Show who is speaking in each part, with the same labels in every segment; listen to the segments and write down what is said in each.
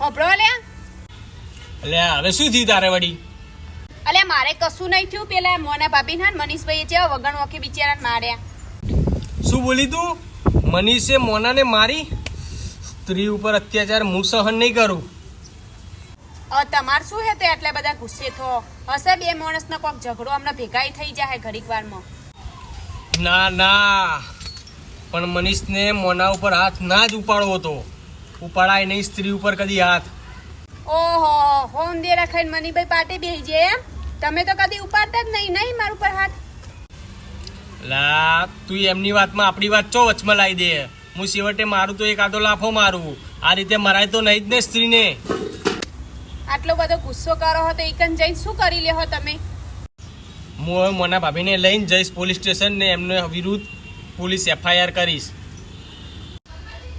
Speaker 1: ઓભળો લ્યા.
Speaker 2: અલ્યા હવે શું થયું તારે વળી?
Speaker 1: અલ્યા મારે કશું નહીં થયું. પેલા મોના ભાભી ને મનીષભાઈ જેવા વગણ વખે બિચારાને માર્યા.
Speaker 2: શું બોલી તું? મનીષે મોનાને મારી? સ્ત્રી ઉપર અત્યાચાર હું સહન નહીં કરું.
Speaker 1: તમાર શું હે તે એટલે બધા ગુસ્સે થો? હશે બે માણસનો કોક ઝઘડો હમણાં ભેગાઈ થઈ જાય ઘડીક વારમાં.
Speaker 2: ના ના, પણ મનીષને મોના ઉપર હાથ ના જ ઉપાડવો હતો. ઉપાડાય નહીં સ્ત્રી ઉપર કદી હાથ.
Speaker 1: ઓહો, હોમ દે રખાઈને મનીભાઈ પાટે બેહી જાય એમ? તમે તો કદી ઉપાડતા જ નહીં મારું પર હાથ.
Speaker 2: લા તું એમની વાતમાં આપણી વાત ચો વચમાં લાવી દે. હું છેવટે મારું તો એક આદો લાફો મારું. આ રીતે મરાય તો નહીં જ ને સ્ત્રીને.
Speaker 1: આટલો બધો ગુસ્સો કરો હો તો એકન જઈને શું કરી લેહો તમે?
Speaker 2: હું હવે મોના ભાભીને લઈને જઈશ પોલીસ સ્ટેશન ને એમના વિરુદ્ધ પોલીસ FIR કરીશ.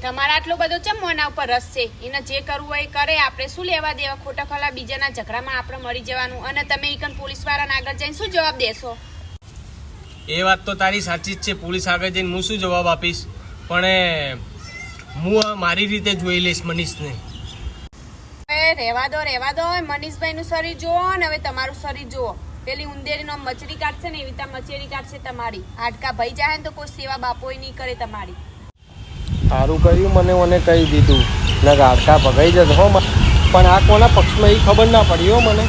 Speaker 1: તમારા આટલો બધો ચમ મોના ઉપર રસ છે? એને જે કરવું હોય એ કરે. આપણે શું લેવા દેવા? ખોટા ખોલા બીજાના ઝઘડામાં આપણે મરી જવાનું. અને તમે એકન પોલીસ વાળાને આગળ જઈને શું જવાબ દેશો?
Speaker 2: એ વાત તો તારી સાચી જ છે. પોલીસ આગળ જઈને હું શું જવાબ આપીશ? પણ હું મારી રીતે જોઈ લઈશ મનીષને.
Speaker 1: રહેવા દો. મનીષભાઈનું શરીર જુઓ ને હવે તમારું શરીર જુઓ. પેલી ઉંદેરીનો મચરી કાઢશે ને એવી રીતે મચેરી કાઢશે તમારી. હાડકા ભઈ જાય ને તો કોઈ સેવા બાપોય નહીં કરે તમારી.
Speaker 3: સારું કર્યું મને કહી દીધું. ને હાડકા ભગાઈ જતો હો. પણ આ કોના પક્ષમાં એ ખબર ના પડી હો મને.